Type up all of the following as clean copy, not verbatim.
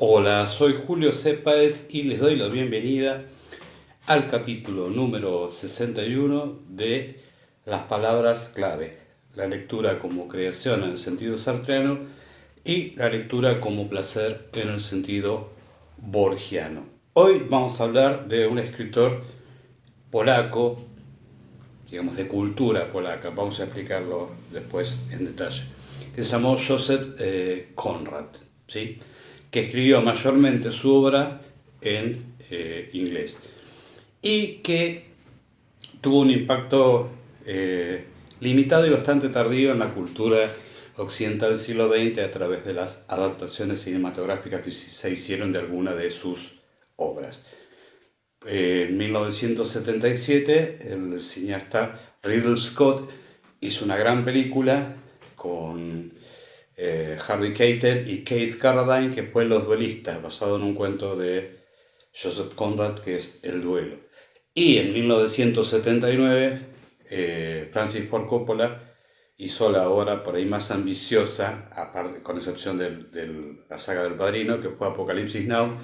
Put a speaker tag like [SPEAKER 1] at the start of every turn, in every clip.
[SPEAKER 1] Hola, soy Julio Cépaez y les doy la bienvenida al capítulo número 61 de Las palabras clave, la lectura como creación en el sentido sartreano y la lectura como placer en el sentido borgiano. Hoy vamos a hablar de un escritor polaco, digamos de cultura polaca, vamos a explicarlo después en detalle, que se llamó Joseph Conrad, ¿sí? Que escribió mayormente su obra en inglés y que tuvo un impacto limitado y bastante tardío en la cultura occidental del siglo XX a través de las adaptaciones cinematográficas que se hicieron de alguna de sus obras. En 1977 el cineasta Ridley Scott hizo una gran película con Harvey Keitel y Keith Carradine, que fue Los Duelistas, basado en un cuento de Joseph Conrad, que es El Duelo. Y en 1979 Francis Ford Coppola hizo la obra por ahí más ambiciosa, aparte, con excepción de la saga del Padrino, que fue Apocalipsis Now,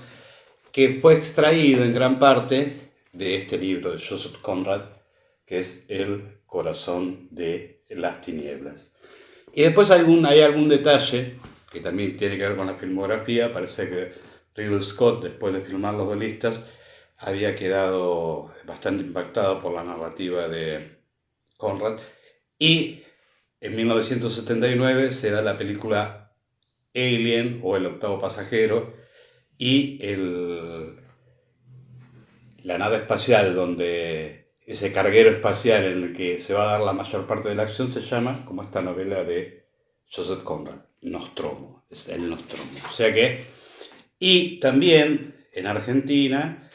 [SPEAKER 1] que fue extraído en gran parte de este libro de Joseph Conrad, que es El corazón de las tinieblas. Y después hay algún detalle que también tiene que ver con la filmografía. Parece que Ridley Scott, después de filmar Los Duelistas, había quedado bastante impactado por la narrativa de Conrad. Y en 1979 se da la película Alien o El octavo pasajero, y la nave espacial donde ese carguero espacial en el que se va a dar la mayor parte de la acción se llama, como esta novela de Joseph Conrad, Nostromo, es el Nostromo. O sea que, y también en Argentina,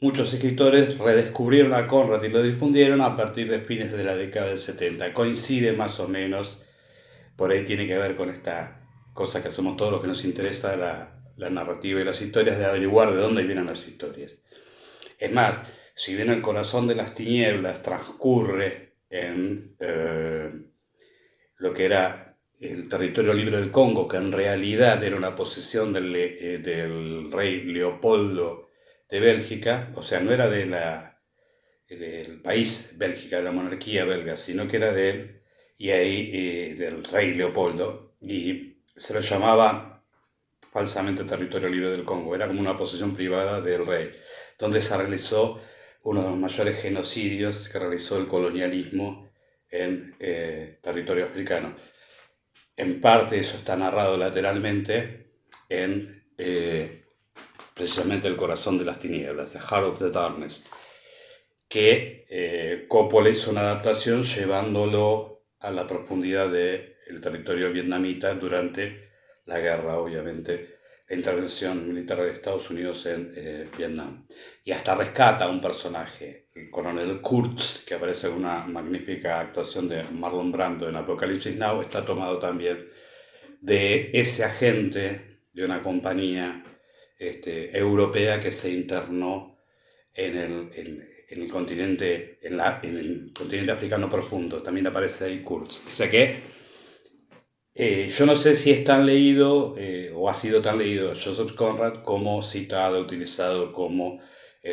[SPEAKER 1] muchos escritores redescubrieron a Conrad y lo difundieron a partir de fines de la década del 70. Coincide más o menos, por ahí tiene que ver con esta cosa que hacemos todos los que nos interesa la narrativa y las historias, de averiguar de dónde vienen las historias. Es más, si bien El corazón de las tinieblas transcurre en lo que era el territorio libre del Congo, que en realidad era una posesión del rey Leopoldo de Bélgica, o sea, no era del país Bélgica, de la monarquía belga, sino que era de él, y ahí del rey Leopoldo, y se lo llamaba falsamente territorio libre del Congo, era como una posesión privada del rey, donde se realizó uno de los mayores genocidios que realizó el colonialismo en territorio africano. En parte eso está narrado lateralmente en precisamente El corazón de las tinieblas, The Heart of the Darkness, que Coppola hizo una adaptación llevándolo a la profundidad del territorio vietnamita durante la guerra, obviamente, la intervención militar de Estados Unidos en Vietnam. Y hasta rescata a un personaje, el coronel Kurtz, que aparece en una magnífica actuación de Marlon Brando en Apocalipsis Now, está tomado también de ese agente de una compañía europea que se internó en el continente, en el continente africano profundo. También aparece ahí Kurtz. O sea que yo no sé si es tan leído o ha sido tan leído Joseph Conrad como citado, utilizado como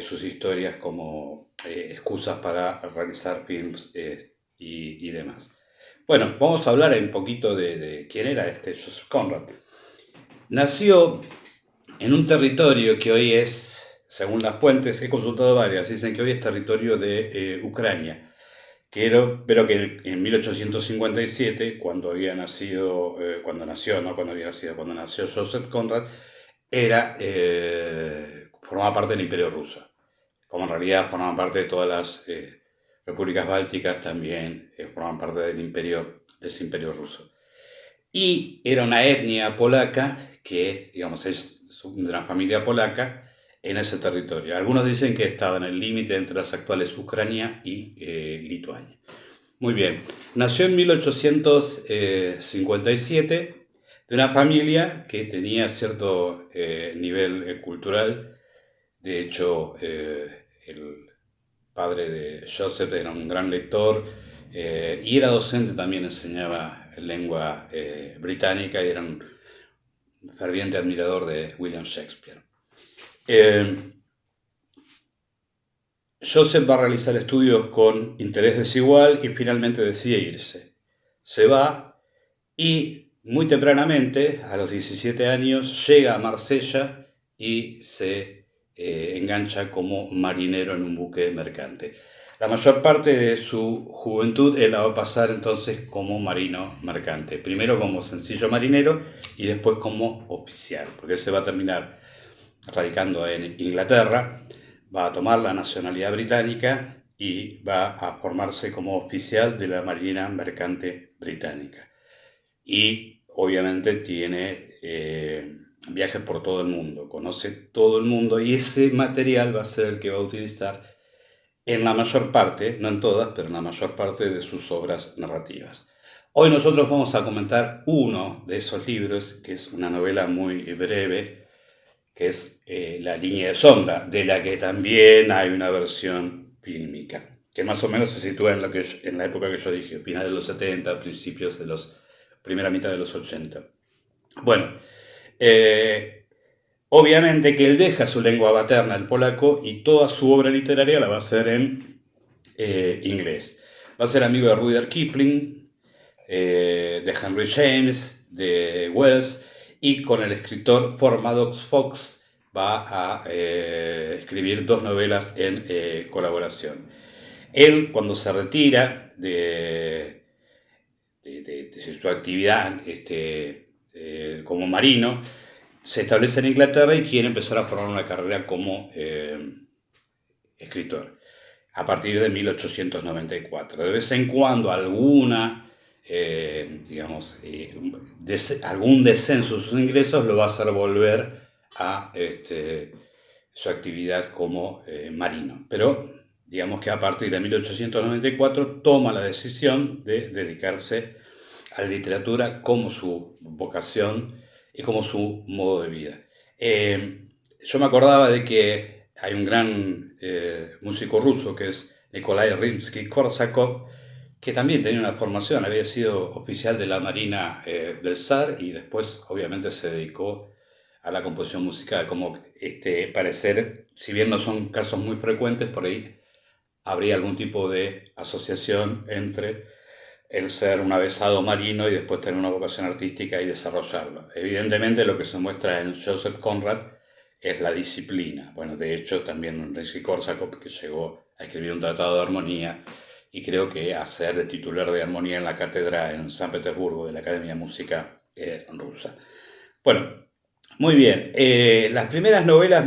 [SPEAKER 1] sus historias como excusas para realizar films y demás. Bueno, vamos a hablar un poquito de quién era este Joseph Conrad. Nació en un territorio que hoy es, según las fuentes, he consultado varias, dicen que hoy es territorio de Ucrania, pero que en 1857, cuando había nacido, cuando nació, no cuando había nacido, cuando nació Joseph Conrad, formaba parte del Imperio Ruso, como en realidad formaban parte de todas las repúblicas bálticas, también formaban parte de ese imperio ruso. Y era una etnia polaca que, digamos, es de una familia polaca en ese territorio. Algunos dicen que estaba en el límite entre las actuales Ucrania y Lituania. Muy bien, nació en 1857 de una familia que tenía cierto nivel cultural. De hecho, el padre de Joseph era un gran lector y era docente, también enseñaba lengua británica, y eran ferviente admirador de William Shakespeare. Joseph va a realizar estudios con interés desigual y finalmente decide irse. Se va y muy tempranamente, a los 17 años, llega a Marsella y se engancha como marinero en un buque mercante. La mayor parte de su juventud él la va a pasar entonces como marino mercante. Primero como sencillo marinero y después como oficial, porque él se va a terminar radicando en Inglaterra, va a tomar la nacionalidad británica y va a formarse como oficial de la Marina Mercante Británica. Y obviamente tiene viajes por todo el mundo, conoce todo el mundo y ese material va a ser el que va a utilizar en la mayor parte, no en todas, pero en la mayor parte de sus obras narrativas. Hoy nosotros vamos a comentar uno de esos libros, que es una novela muy breve, que es La línea de sombra, de la que también hay una versión fílmica, que más o menos se sitúa en la época que yo dije, finales de los 70, principios de los primera mitad de los 80. Bueno, obviamente que él deja su lengua materna, el polaco, y toda su obra literaria la va a hacer en inglés. Va a ser amigo de Rudyard Kipling, de Henry James, de Wells, y con el escritor Ford Madox Fox va a escribir 2 novelas en colaboración. Él, cuando se retira de su actividad como marino, se establece en Inglaterra y quiere empezar a formar una carrera como escritor a partir de 1894. De vez en cuando alguna, algún descenso de sus ingresos lo va a hacer volver a su actividad como marino. Pero digamos que a partir de 1894 toma la decisión de dedicarse a la literatura como su vocación y como su modo de vida. Yo me acordaba de que hay un gran músico ruso que es Nikolai Rimsky-Korsakov, que también tenía una formación, había sido oficial de la Marina del Zar y después obviamente se dedicó a la composición musical, como parecer, si bien no son casos muy frecuentes, por ahí habría algún tipo de asociación entre el ser un avesado marino y después tener una vocación artística y desarrollarlo. Evidentemente lo que se muestra en Joseph Conrad es la disciplina. Bueno, de hecho también Rimsky-Korsakov, que llegó a escribir un tratado de armonía y creo que a ser de titular de armonía en la cátedra en San Petersburgo de la Academia de Música rusa. Bueno, muy bien. Las primeras novelas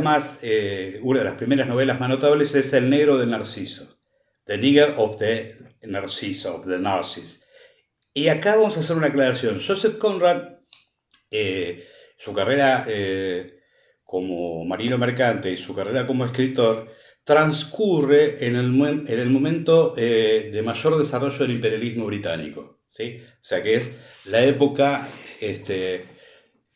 [SPEAKER 1] una de las primeras novelas más notables es El negro de Narciso, The Nigger of the Narciso, of the Narcissus. Y acá vamos a hacer una aclaración. Joseph Conrad, su carrera como marino mercante y su carrera como escritor transcurre en el momento de mayor desarrollo del imperialismo británico, ¿sí? O sea que es la época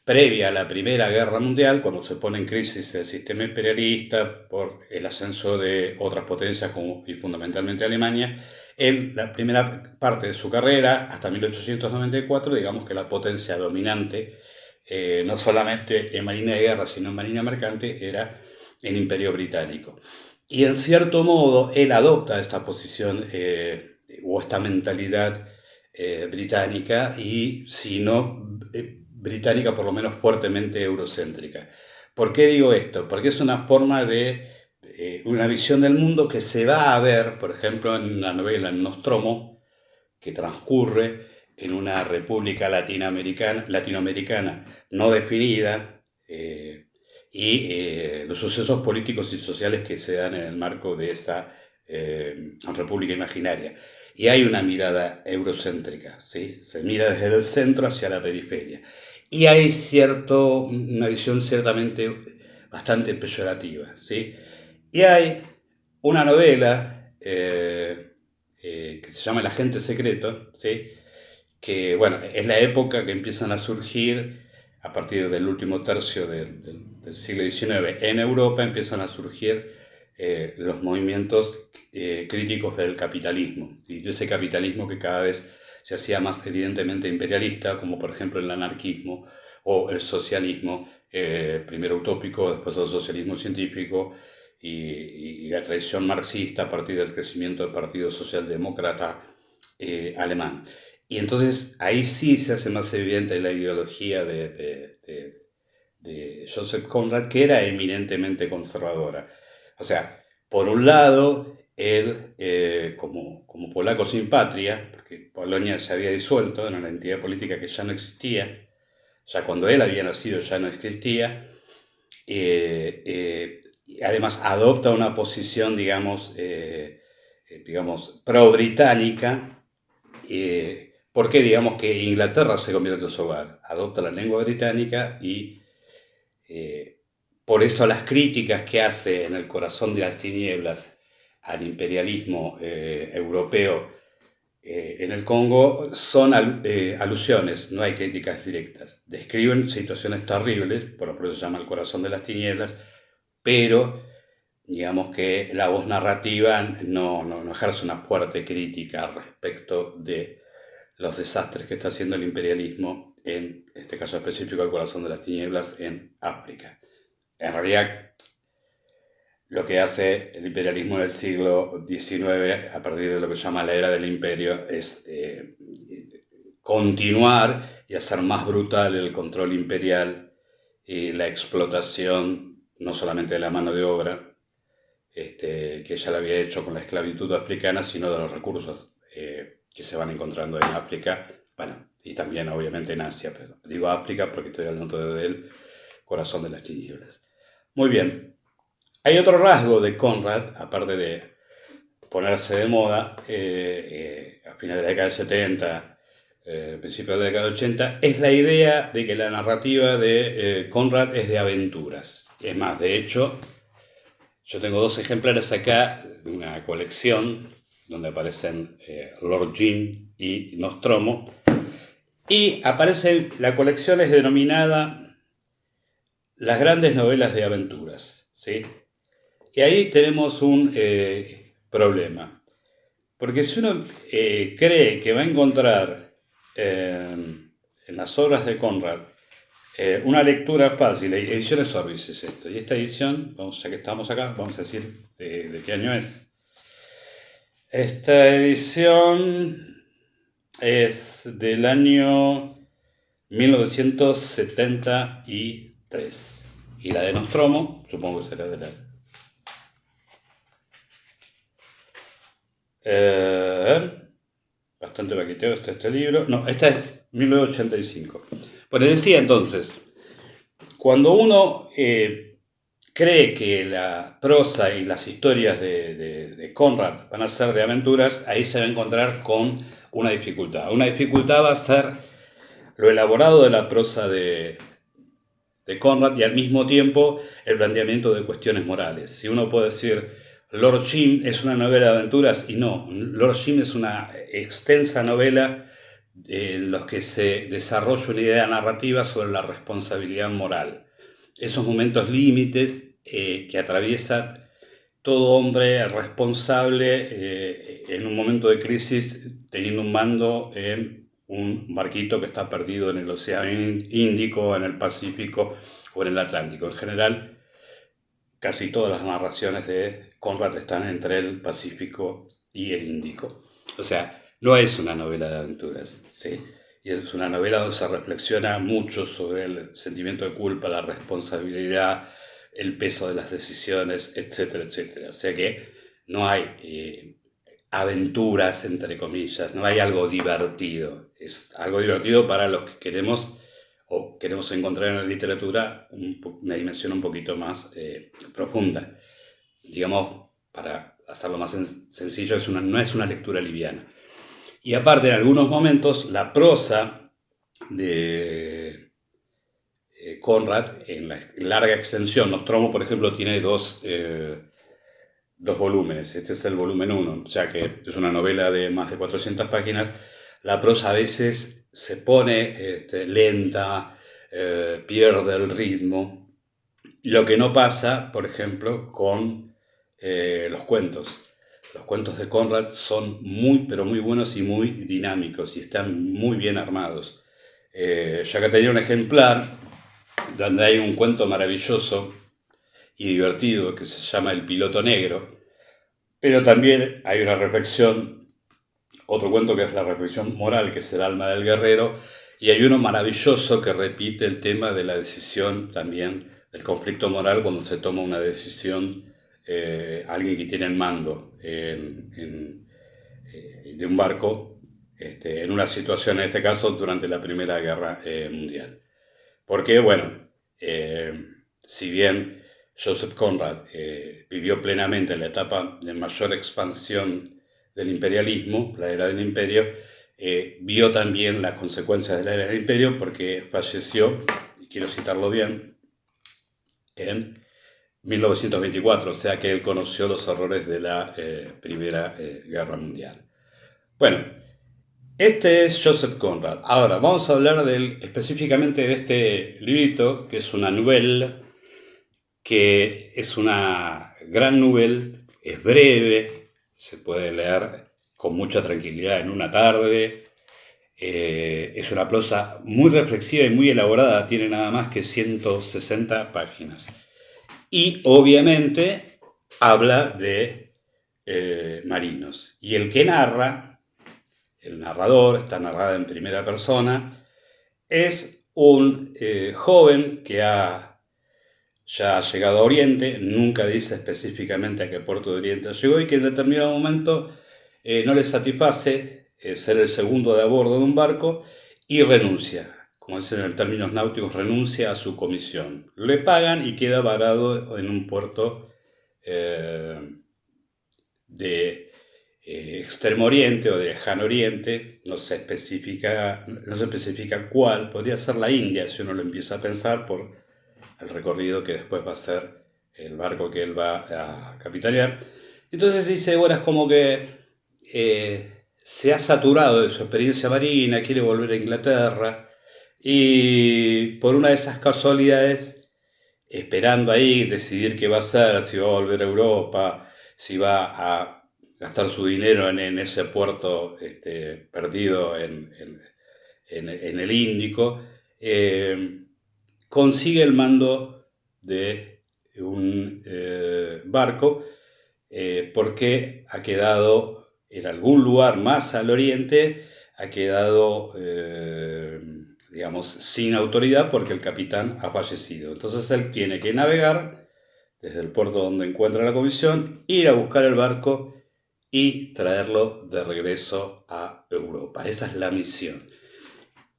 [SPEAKER 1] previa a la Primera Guerra Mundial, cuando se pone en crisis el sistema imperialista por el ascenso de otras potencias como, y fundamentalmente Alemania. En la primera parte de su carrera, hasta 1894, digamos que la potencia dominante, no solamente en marina de guerra, sino en marina mercante, era el Imperio Británico. Y en cierto modo, él adopta esta posición o esta mentalidad británica, y si no británica, por lo menos fuertemente eurocéntrica. ¿Por qué digo esto? Porque es una forma de una visión del mundo que se va a ver, por ejemplo, en la novela Nostromo, que transcurre en una república latinoamericana no definida, y los sucesos políticos y sociales que se dan en el marco de esa república imaginaria. Y hay una mirada eurocéntrica, ¿sí? Se mira desde el centro hacia la periferia. Y hay una visión ciertamente bastante peyorativa, ¿sí? Y hay una novela que se llama El agente secreto, ¿sí? Que, bueno, es la época que empiezan a surgir, a partir del último tercio del siglo XIX, en Europa empiezan a surgir los movimientos críticos del capitalismo, y de ese capitalismo que cada vez se hacía más evidentemente imperialista, como por ejemplo el anarquismo o el socialismo, primero utópico, después el socialismo científico y la tradición marxista a partir del crecimiento del Partido Socialdemócrata alemán. Y entonces ahí sí se hace más evidente la ideología de Joseph Conrad, que era eminentemente conservadora. O sea, por un lado, él, como polaco sin patria, porque Polonia se había disuelto, era una entidad política que ya no existía, ya cuando él había nacido ya no existía, y además adopta una posición, digamos pro-británica, porque digamos que Inglaterra se convierte en su hogar, adopta la lengua británica y por eso las críticas que hace en El corazón de las tinieblas al imperialismo europeo en el Congo son alusiones, no hay críticas directas. Describen situaciones terribles, por eso se llama El corazón de las tinieblas, pero digamos que la voz narrativa no ejerce una fuerte crítica respecto de los desastres que está haciendo el imperialismo, en este caso específico El corazón de las tinieblas, en África. En realidad, lo que hace el imperialismo en el siglo XIX, a partir de lo que se llama la era del imperio, es continuar y hacer más brutal el control imperial y la explotación, no solamente de la mano de obra, que ya lo había hecho con la esclavitud africana, sino de los recursos que se van encontrando en África, bueno, y también obviamente en Asia, pero digo África porque estoy hablando del corazón de las tinieblas. Muy bien. Hay otro rasgo de Conrad, aparte de ponerse de moda a finales de la década del 70, principios de la década del 80, es la idea de que la narrativa de Conrad es de aventuras. Es más, de hecho, yo tengo 2 ejemplares acá de una colección donde aparecen Lord Jim y Nostromo, y la colección es denominada Las grandes novelas de aventuras, ¿sí? Y ahí tenemos un problema. Porque si uno cree que va a encontrar en las obras de Conrad una lectura fácil, Ediciones Orbis es esto, y esta edición, ya que estamos acá, vamos a decir de qué año es. Esta edición es del año 1973. Y la de Nostromo, supongo que será de la... bastante paqueteo está este libro. No, esta es 1985. Bueno, decía entonces, cuando uno cree que la prosa y las historias de Conrad van a ser de aventuras, ahí se va a encontrar con una dificultad. Una dificultad va a ser lo elaborado de la prosa de Conrad y al mismo tiempo el planteamiento de cuestiones morales. Si uno puede decir, Lord Jim es una novela de aventuras, y no, Lord Jim es una extensa novela en la que se desarrolla una idea narrativa sobre la responsabilidad moral. Esos momentos límites que atraviesa todo hombre responsable en un momento de crisis, teniendo un mando en un barquito que está perdido en el Océano Índico, en el Pacífico o en el Atlántico. En general, casi todas las narraciones de Conrad están entre el Pacífico y el Índico. O sea, no es una novela de aventuras, ¿sí? Y es una novela donde se reflexiona mucho sobre el sentimiento de culpa, la responsabilidad, el peso de las decisiones, etcétera, etcétera. O sea que no hay aventuras, entre comillas, no hay algo divertido. Es algo divertido para los que queremos encontrar en la literatura una dimensión un poquito más profunda. Digamos, para hacerlo más sencillo, no es una lectura liviana. Y aparte, en algunos momentos, la prosa de Conrad, en la larga extensión, Nostromo, por ejemplo, tiene dos volúmenes. Este es el volumen 1, ya que es una novela de más de 400 páginas. La prosa a veces se pone lenta, pierde el ritmo. Lo que no pasa, por ejemplo, con los cuentos. Los cuentos de Conrad son muy, pero muy buenos y muy dinámicos y están muy bien armados. ya que tenía un ejemplar donde hay un cuento maravilloso y divertido que se llama El piloto negro, pero también hay una reflexión, otro cuento que es la reflexión moral, que es el alma del guerrero, y hay uno maravilloso que repite el tema de la decisión también, del conflicto moral cuando se toma una decisión, alguien que tiene el mando de un barco, en una situación, en este caso, durante la Primera Guerra Mundial. Porque, bueno, si bien Joseph Conrad vivió plenamente la etapa de mayor expansión del imperialismo, la era del imperio, vio también las consecuencias de la era del imperio porque falleció, y quiero citarlo bien, en 1924, o sea que él conoció los horrores de la Primera Guerra Mundial. Bueno, este es Joseph Conrad. Ahora, vamos a hablar específicamente de este librito, que es una novela, que es una gran novela, es breve, se puede leer con mucha tranquilidad en una tarde, es una prosa muy reflexiva y muy elaborada, tiene nada más que 160 páginas. Y obviamente habla de marinos. Y el que narra, el narrador, está narrada en primera persona, es un joven que ya ha llegado a Oriente, nunca dice específicamente a qué puerto de Oriente llegó y que en determinado momento no le satisface ser el segundo de a bordo de un barco y renuncia. Como dicen en términos náuticos, renuncia a su comisión. Le pagan y queda varado en un puerto eh, de Extremo Oriente o de Lejano Oriente, no se especifica cuál, podría ser la India si uno lo empieza a pensar por el recorrido que después va a ser el barco que él va a capitanear. Entonces dice, bueno, es como que se ha saturado de su experiencia marina, quiere volver a Inglaterra y por una de esas casualidades, esperando ahí decidir qué va a hacer, si va a volver a Europa, si va a gastar su dinero en ese puerto perdido en el Índico, consigue el mando de un barco porque ha quedado en algún lugar más al oriente, ha quedado, digamos, sin autoridad porque el capitán ha fallecido. Entonces él tiene que navegar desde el puerto donde encuentra la comisión, ir a buscar el barco y traerlo de regreso a Europa. Esa es la misión.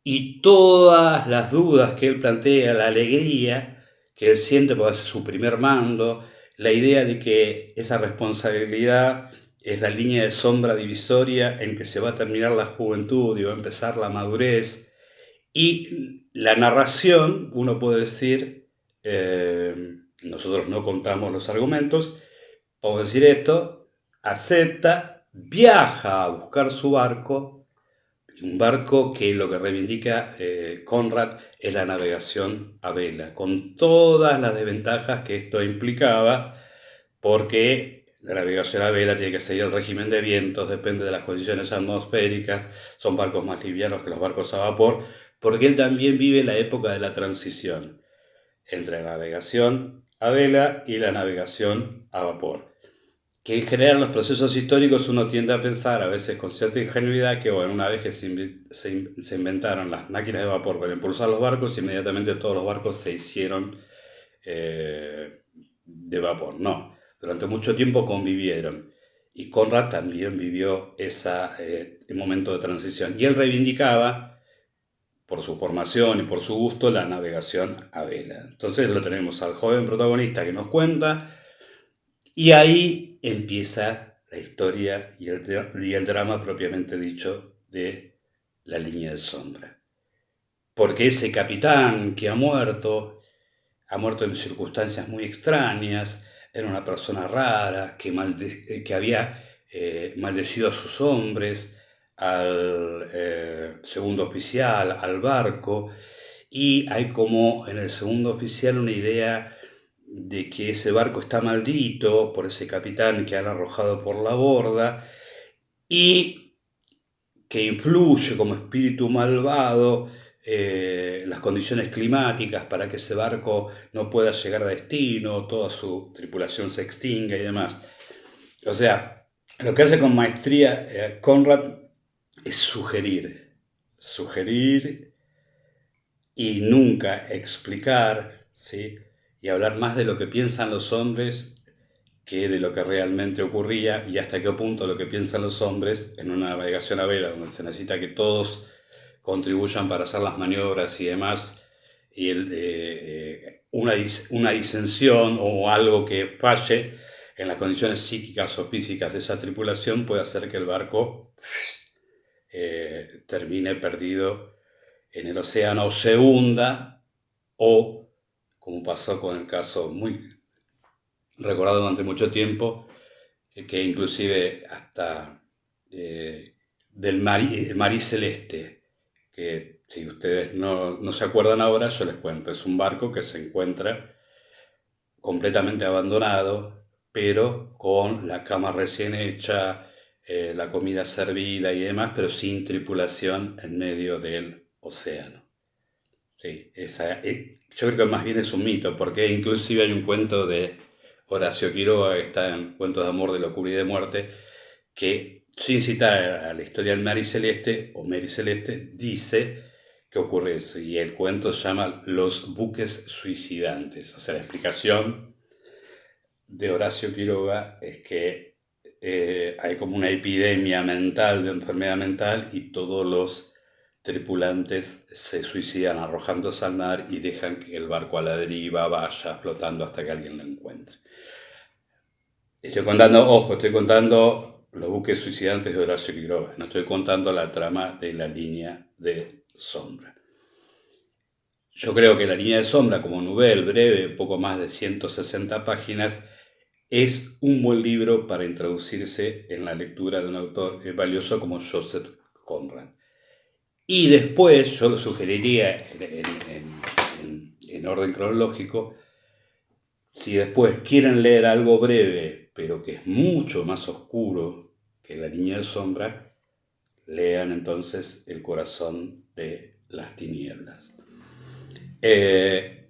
[SPEAKER 1] Y todas las dudas que él plantea, la alegría que él siente por hacer su primer mando, la idea de que esa responsabilidad es la línea de sombra divisoria en que se va a terminar la juventud y va a empezar la madurez. Y la narración, uno puede decir, nosotros no contamos los argumentos, podemos decir esto, acepta, viaja a buscar su barco, un barco que lo que reivindica Conrad es la navegación a vela, con todas las desventajas que esto implicaba, porque la navegación a vela tiene que seguir el régimen de vientos, depende de las condiciones atmosféricas, son barcos más livianos que los barcos a vapor, porque él también vive la época de la transición entre la navegación a vela y la navegación a vapor, que en general en los procesos históricos uno tiende a pensar, a veces con cierta ingenuidad, que bueno, una vez que se inventaron las máquinas de vapor para impulsar los barcos, inmediatamente todos los barcos se hicieron de vapor. No, durante mucho tiempo convivieron. Y Conrad también vivió ese momento de transición. Y él reivindicaba, por su formación y por su gusto, la navegación a vela. Entonces lo tenemos al joven protagonista que nos cuenta, y ahí empieza la historia y el drama propiamente dicho de la línea de sombra. Porque ese capitán que ha muerto en circunstancias muy extrañas, era una persona rara, que había maldecido a sus hombres, al segundo oficial, al barco, y hay como en el segundo oficial una idea de que ese barco está maldito por ese capitán que han arrojado por la borda y que influye como espíritu malvado las condiciones climáticas para que ese barco no pueda llegar a destino, toda su tripulación se extinga y demás. O sea, lo que hace con maestría Conrad es sugerir y nunca explicar, ¿sí? Y hablar más de lo que piensan los hombres que de lo que realmente ocurría y hasta qué punto lo que piensan los hombres en una navegación a vela, donde se necesita que todos contribuyan para hacer las maniobras y demás, y una disensión o algo que falle en las condiciones psíquicas o físicas de esa tripulación puede hacer que el barco termine perdido en el océano, o se hunda, o, como pasó con el caso muy recordado durante mucho tiempo, que inclusive hasta del Marí Celeste, que si ustedes no se acuerdan ahora, yo les cuento, es un barco que se encuentra completamente abandonado, pero con la cama recién hecha, la comida servida y demás, pero sin tripulación en medio del océano. Sí, yo creo que más bien es un mito, porque inclusive hay un cuento de Horacio Quiroga, que está en Cuentos de Amor, de Locura y de Muerte, que sin citar a la historia del Mary Celeste o Mary Celeste, dice que ocurre eso. Y el cuento se llama Los buques suicidantes. O sea, la explicación de Horacio Quiroga es que hay como una epidemia mental, de enfermedad mental, y todos los tripulantes se suicidan arrojándose al mar y dejan que el barco a la deriva vaya flotando hasta que alguien lo encuentre. Estoy contando los buques suicidantes de Horacio Quiroga, no estoy contando la trama de La Línea de Sombra. Yo creo que La Línea de Sombra, como novel breve, poco más de 160 páginas, es un buen libro para introducirse en la lectura de un autor valioso como Joseph Conrad. Y después, yo lo sugeriría en orden cronológico, si después quieren leer algo breve, pero que es mucho más oscuro que La Línea de Sombra, lean entonces El corazón de las tinieblas.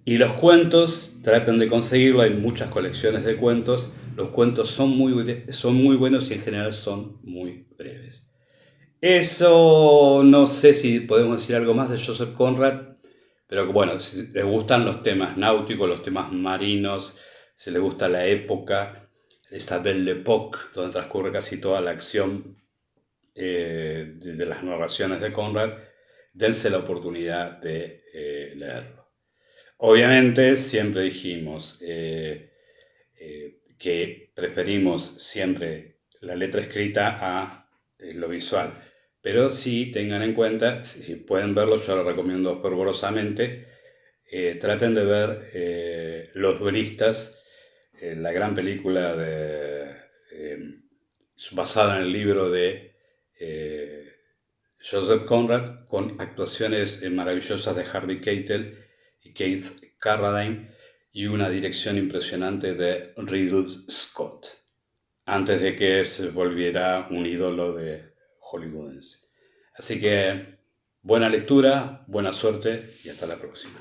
[SPEAKER 1] Y los cuentos, traten de conseguirlo, hay muchas colecciones de cuentos. Los cuentos son muy buenos y en general son muy breves. Eso no sé si podemos decir algo más de Joseph Conrad, pero bueno, si les gustan los temas náuticos, los temas marinos, si les gusta la época, esa Belle Époque, donde transcurre casi toda la acción de las narraciones de Conrad, dense la oportunidad de leerlo. Obviamente, siempre dijimos que preferimos siempre la letra escrita a lo visual. Pero sí tengan en cuenta, si pueden verlo, yo lo recomiendo fervorosamente, traten de ver Los Duelistas, la gran película basada en el libro de Joseph Conrad, con actuaciones maravillosas de Harvey Keitel y Keith Carradine y una dirección impresionante de Ridley Scott, antes de que se volviera un ídolo de hollywoodense. Así que buena lectura, buena suerte y hasta la próxima.